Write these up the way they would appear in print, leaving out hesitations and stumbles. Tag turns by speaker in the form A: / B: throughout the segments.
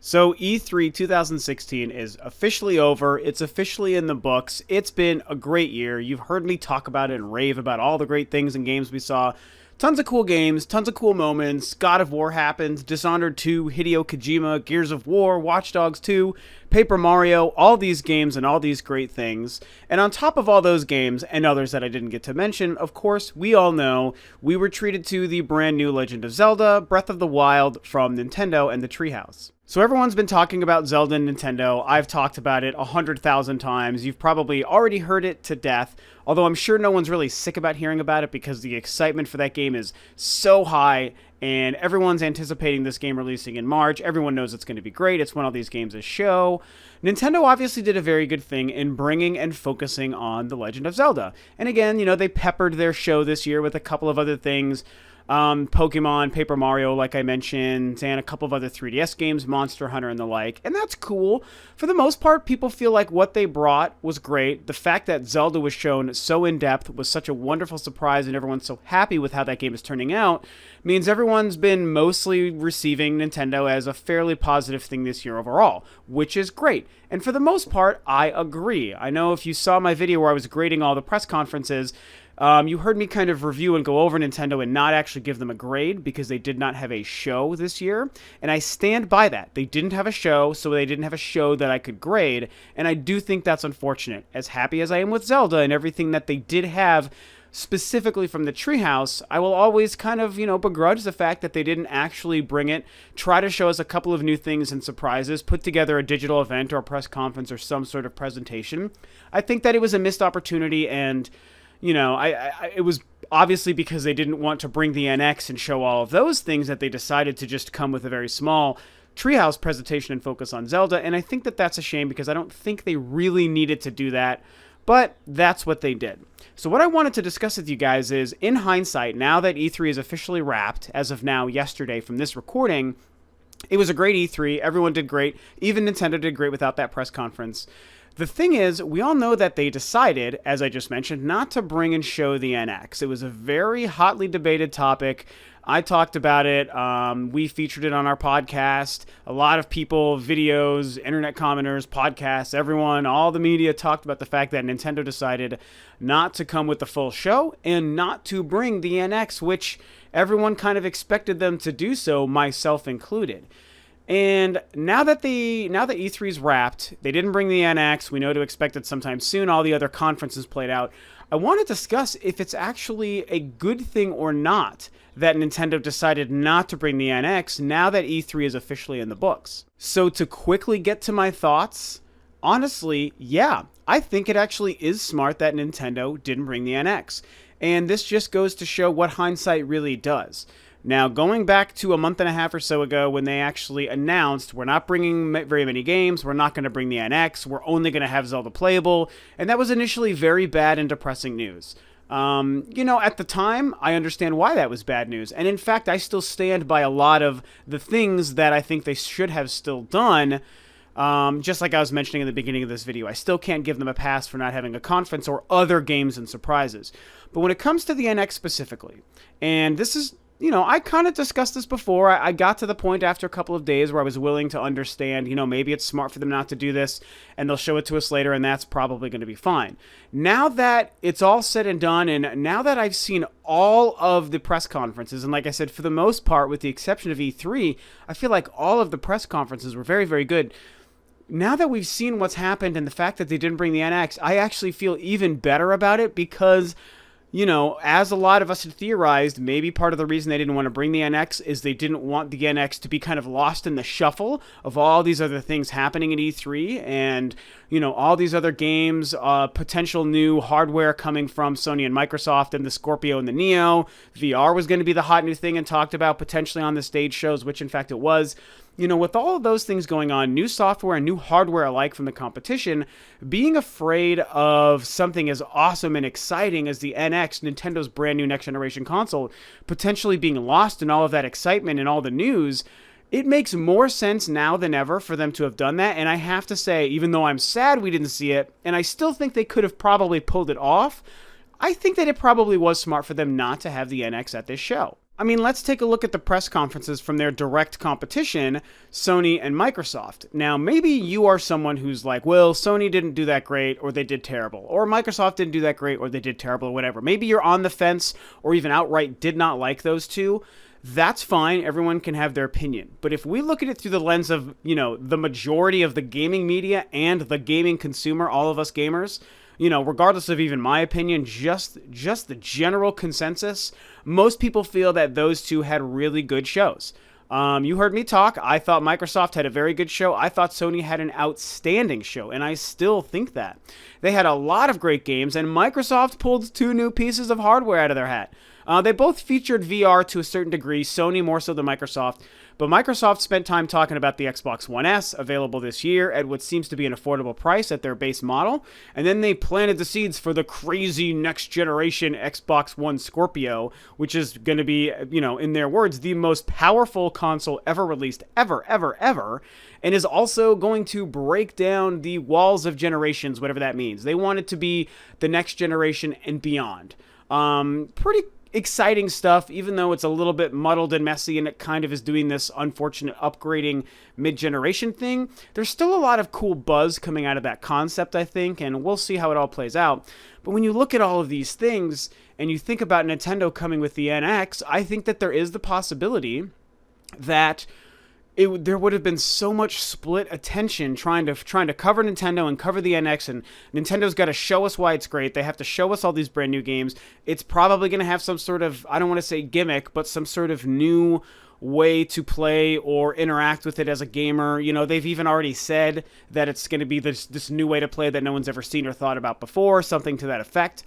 A: So E3 2016 is officially over. It's officially in the books. It's been a great year. You've heard me talk about it and rave about all the great things and games we saw. Tons of cool games, tons of cool moments. God of War happened, Dishonored 2, Hideo Kojima, Gears of War, Watch Dogs 2, Paper Mario, all these games and all these great things. And on top of all those games and others that I didn't get to mention, of course, we all know we were treated to the brand new Legend of Zelda, Breath of the Wild from Nintendo and the Treehouse. So everyone's been talking about Zelda and Nintendo. I've talked about it 100,000 times. You've probably already heard it to death, although I'm sure no one's really sick about hearing about it because the excitement for that game is so high and everyone's anticipating this game releasing in March. Everyone knows it's going to be great. It's one of these games a show. Nintendo obviously did a very good thing in bringing and focusing on The Legend of Zelda. And again, they peppered their show this year with a couple of other things. Pokemon, Paper Mario, like I mentioned, and a couple of other 3DS games, Monster Hunter and the like, and that's cool. For the most part, people feel like what they brought was great. The fact that Zelda was shown so in-depth was such a wonderful surprise, and everyone's so happy with how that game is turning out, means everyone's been mostly receiving Nintendo as a fairly positive thing this year overall, which is great. And for the most part, I agree. I know if you saw my video where I was grading all the press conferences, you heard me kind of review and go over Nintendo and not actually give them a grade because they did not have a show this year. And I stand by that. They didn't have a show, so they didn't have a show that I could grade. And I do think that's unfortunate. As happy as I am with Zelda and everything that they did have specifically from the Treehouse, I will always kind of, begrudge the fact that they didn't actually bring it, try to show us a couple of new things and surprises, put together a digital event or a press conference or some sort of presentation. I think that it was a missed opportunity, and it was obviously because they didn't want to bring the NX and show all of those things that they decided to just come with a very small Treehouse presentation and focus on Zelda. And I think that that's a shame because I don't think they really needed to do that, but that's what they did. So what I wanted to discuss with you guys is, in hindsight, now that E3 is officially wrapped, as of now, yesterday from this recording, it was a great E3. Everyone did great. Even Nintendo did great without that press conference. The thing is, we all know that they decided, as I just mentioned, not to bring and show the NX. It was a very hotly debated topic. I talked about it. We featured it on our podcast. A lot of people, videos, internet commenters, podcasts, everyone, all the media talked about the fact that Nintendo decided not to come with the full show and not to bring the NX, which everyone kind of expected them to do so, myself included. And now that E3 is wrapped, they didn't bring the NX. We know to expect it sometime soon. All the other conferences played out. I want to discuss if it's actually a good thing or not that Nintendo decided not to bring the NX now that E3 is officially in the books. So to quickly get to my thoughts, honestly, yeah, I think it actually is smart that Nintendo didn't bring the NX. And this just goes to show what hindsight really does. Now, going back to a month and a half or so ago when they actually announced, we're not bringing very many games, we're not going to bring the NX, we're only going to have Zelda playable, and that was initially very bad and depressing news. At the time, I understand why that was bad news, and in fact, I still stand by a lot of the things that I think they should have still done. Just like I was mentioning in the beginning of this video, I still can't give them a pass for not having a conference or other games and surprises. But when it comes to the NX specifically, and this is, I kind of discussed this before. I got to the point after a couple of days where I was willing to understand, maybe it's smart for them not to do this and they'll show it to us later and that's probably going to be fine. Now that it's all said and done, and now that I've seen all of the press conferences, and like I said, for the most part, with the exception of E3, I feel like all of the press conferences were very, very good. Now that we've seen what's happened and the fact that they didn't bring the NX, I actually feel even better about it because, as a lot of us had theorized, maybe part of the reason they didn't want to bring the NX is they didn't want the NX to be kind of lost in the shuffle of all these other things happening at E3 and, all these other games, potential new hardware coming from Sony and Microsoft and the Scorpio and the Neo. VR was going to be the hot new thing and talked about potentially on the stage shows, which in fact it was. With all of those things going on, new software and new hardware alike from the competition, being afraid of something as awesome and exciting as the NX, Nintendo's brand new next generation console, potentially being lost in all of that excitement and all the news, it makes more sense now than ever for them to have done that. And I have to say, even though I'm sad we didn't see it, and I still think they could have probably pulled it off, I think that it probably was smart for them not to have the NX at this show. I mean, let's take a look at the press conferences from their direct competition, Sony and Microsoft. Now, maybe you are someone who's like, well, Sony didn't do that great, or they did terrible, or Microsoft didn't do that great, or they did terrible, or whatever. Maybe you're on the fence, or even outright did not like those two. That's fine. Everyone can have their opinion. But if we look at it through the lens of, the majority of the gaming media and the gaming consumer, all of us gamers, regardless of even my opinion, just the general consensus, most people feel that those two had really good shows. You heard me talk. I thought Microsoft had a very good show. I thought Sony had an outstanding show, and I still think that. They had a lot of great games, and Microsoft pulled 2 new pieces of hardware out of their hat. They both featured VR to a certain degree, Sony more so than Microsoft, but Microsoft spent time talking about the Xbox One S, available this year at what seems to be an affordable price at their base model, and then they planted the seeds for the crazy next generation Xbox One Scorpio, which is going to be, in their words, the most powerful console ever released, ever, and is also going to break down the walls of generations, whatever that means. They want it to be the next generation and beyond. Pretty exciting stuff, even though it's a little bit muddled and messy and it kind of is doing this unfortunate upgrading mid-generation thing. There's still a lot of cool buzz coming out of that concept, I think, and we'll see how it all plays out. But when you look at all of these things and you think about Nintendo coming with the NX, I think that there is the possibility that there would have been so much split attention trying to cover Nintendo and cover the NX, and Nintendo's got to show us why it's great. They have to show us all these brand new games. It's probably going to have some sort of, I don't want to say gimmick, but some sort of new way to play or interact with it as a gamer. They've even already said that it's going to be this new way to play that no one's ever seen or thought about before, something to that effect.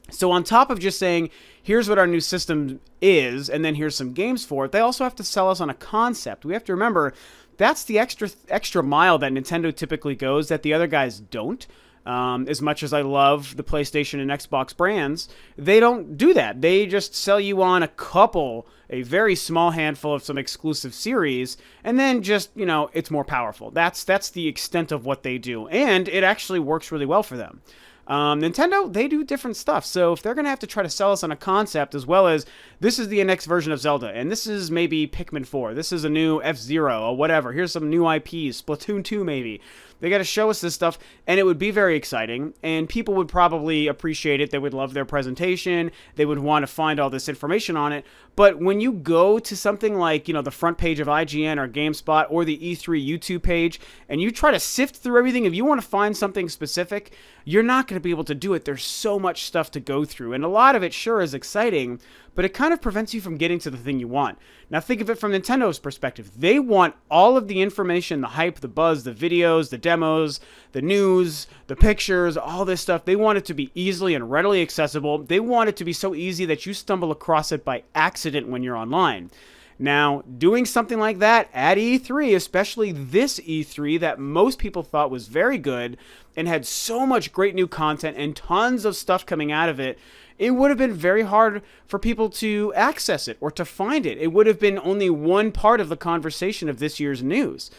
A: So on top of just saying, here's what our new system is, and then here's some games for it, they also have to sell us on a concept. We have to remember, that's the extra mile that Nintendo typically goes that the other guys don't. As much as I love the PlayStation and Xbox brands, they don't do that. They just sell you on a very small handful of some exclusive series, and then just, it's more powerful. That's the extent of what they do, and it actually works really well for them. Nintendo, they do different stuff. So if they're going to have to try to sell us on a concept, as well as this is the next version of Zelda, and this is maybe Pikmin 4, this is a new F-Zero or whatever, here's some new IPs, Splatoon 2 maybe. They got to show us this stuff, and it would be very exciting, and people would probably appreciate it. They would love their presentation. They would want to find all this information on it. But when you go to something like, the front page of IGN or GameSpot or the E3 YouTube page, and you try to sift through everything, if you want to find something specific, you're not going to be able to do it. There's so much stuff to go through, and a lot of it sure is exciting, but it kind of prevents you from getting to the thing you want. Now think of it from Nintendo's perspective. They want all of the information, the hype, the buzz, the videos, the demos, the news, the pictures, all this stuff. They want it to be easily and readily accessible. They want it to be so easy that you stumble across it by accident when you're online. Now, doing something like that at E3, especially this E3 that most people thought was very good and had so much great new content and tons of stuff coming out of it, it would have been very hard for people to access it or to find it. It would have been only one part of the conversation of this year's news.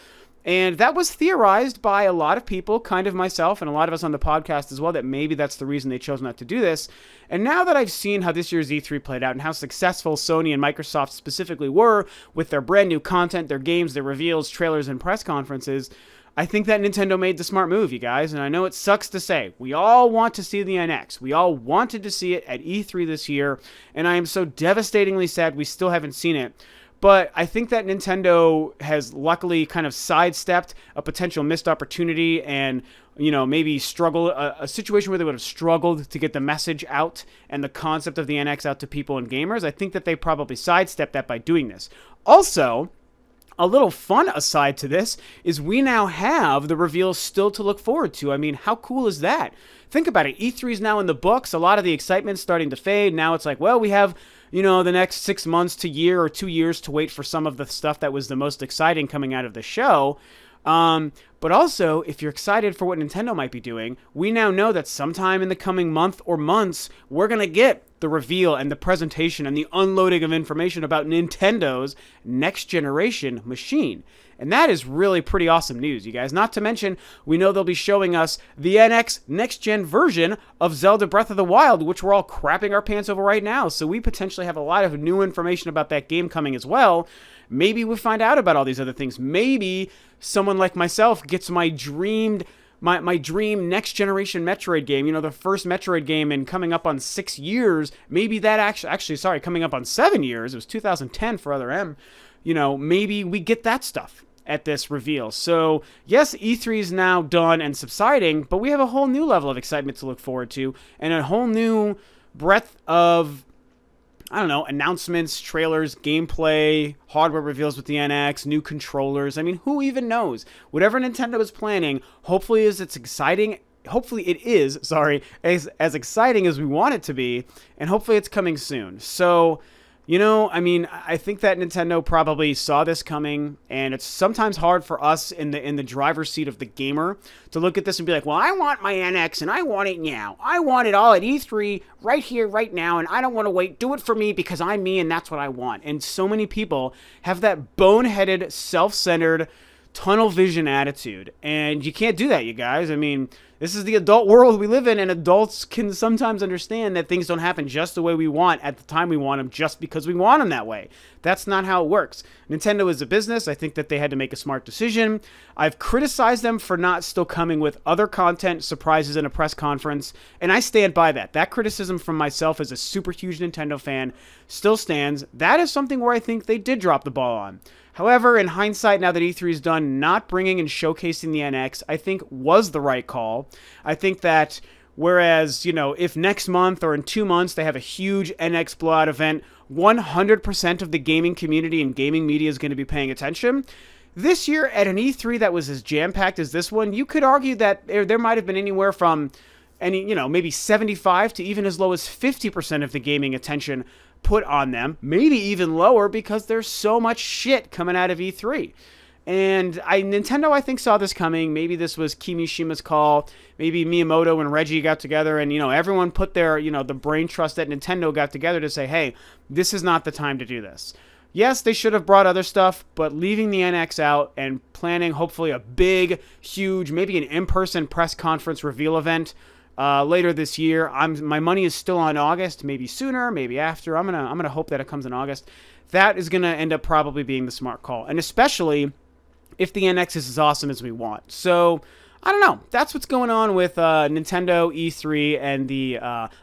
A: And that was theorized by a lot of people, kind of myself and a lot of us on the podcast as well, that maybe that's the reason they chose not to do this. And now that I've seen how this year's E3 played out and how successful Sony and Microsoft specifically were with their brand new content, their games, their reveals, trailers, and press conferences, I think that Nintendo made the smart move, you guys, and I know it sucks to say. We all want to see the NX. We all wanted to see it at E3 this year, and I am so devastatingly sad we still haven't seen it. But I think that Nintendo has luckily kind of sidestepped a potential missed opportunity and, maybe a situation where they would have struggled to get the message out and the concept of the NX out to people and gamers. I think that they probably sidestepped that by doing this. Also, a little fun aside to this is we now have the reveals still to look forward to. I mean, how cool is that? Think about it. E3 is now in the books. A lot of the excitement's starting to fade. Now it's like, well, we have, the next 6 months to year or 2 years to wait for some of the stuff that was the most exciting coming out of the show. But also, if you're excited for what Nintendo might be doing, we now know that sometime in the coming month or months, we're going to get the reveal and the presentation and the unloading of information about Nintendo's next generation machine. And that is really pretty awesome news, you guys. Not to mention, we know they'll be showing us the NX next-gen version of Zelda Breath of the Wild, which we're all crapping our pants over right now. So we potentially have a lot of new information about that game coming as well. Maybe we find out about all these other things. Maybe someone like myself gets my dream next-generation Metroid game, the first Metroid game, and coming up on 6 years. Maybe that actually, coming up on 7 years. It was 2010 for Other M. Maybe we get that stuff at this reveal. So yes, E3 is now done and subsiding, but we have a whole new level of excitement to look forward to, and a whole new breadth of, announcements, trailers, gameplay, hardware reveals with the NX, new controllers. I mean, who even knows? Whatever Nintendo is planning, hopefully it is as exciting as we want it to be, and hopefully it's coming soon. So, I think that Nintendo probably saw this coming, and it's sometimes hard for us in the driver's seat of the gamer to look at this and be like, well, I want my NX, and I want it now. I want it all at E3, right here, right now, and I don't want to wait. Do it for me because I'm me, and that's what I want. And so many people have that boneheaded, self-centered, tunnel vision attitude, and you can't do that, you guys. I mean, this is the adult world we live in, and adults can sometimes understand that things don't happen just the way we want at the time we want them, just because we want them that way. That's not how it works. Nintendo is a business. I think that they had to make a smart decision. I've criticized them for not still coming with other content, surprises in a press conference, and I stand by that. That criticism from myself as a super huge Nintendo fan still stands. That is something where I think they did drop the ball on. However, in hindsight, now that E3 is done, not bringing and showcasing the NX, I think was the right call. I think that whereas, if next month or in 2 months they have a huge NX blowout event, 100% of the gaming community and gaming media is going to be paying attention. This year, at an E3 that was as jam-packed as this one, you could argue that there might have been anywhere from maybe 75 to even as low as 50% of the gaming attention put on them, maybe even lower, because there's so much shit coming out of E3. And Nintendo, I think, saw this coming. Maybe this was Kimishima's call. Maybe Miyamoto and Reggie got together and, everyone put their, the brain trust that Nintendo got together to say, hey, this is not the time to do this. Yes, they should have brought other stuff, but leaving the NX out and planning hopefully a big, huge, maybe an in-person press conference reveal event later this year. My money is still on August, maybe sooner, maybe after. I'm gonna hope that it comes in August. That is gonna end up probably being the smart call, and especially if the NX is as awesome as we want. So I don't know. That's what's going on with Nintendo E3 and the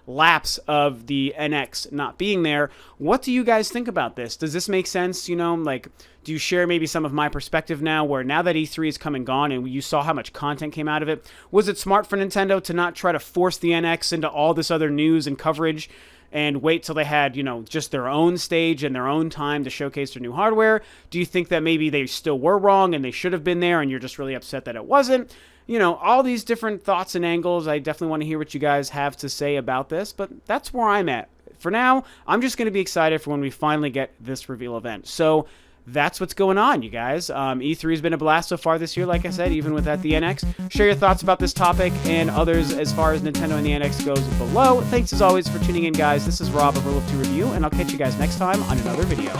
A: lapse of the NX not being there. What do you guys think about this? Does this make sense? Do you share maybe some of my perspective now that E3 is come and gone and you saw how much content came out of it? Was it smart for Nintendo to not try to force the NX into all this other news and coverage and wait till they had, just their own stage and their own time to showcase their new hardware? Do you think that maybe they still were wrong and they should have been there and you're just really upset that it wasn't? All these different thoughts and angles. I definitely want to hear what you guys have to say about this, but that's where I'm at. For now, I'm just going to be excited for when we finally get this reveal event. So that's what's going on, you guys. E3 has been a blast so far this year, like I said, even without the NX. Share your thoughts about this topic and others as far as Nintendo and the NX goes below. Thanks as always for tuning in, guys. This is Rob of Rule of 2 Review, and I'll catch you guys next time on another video.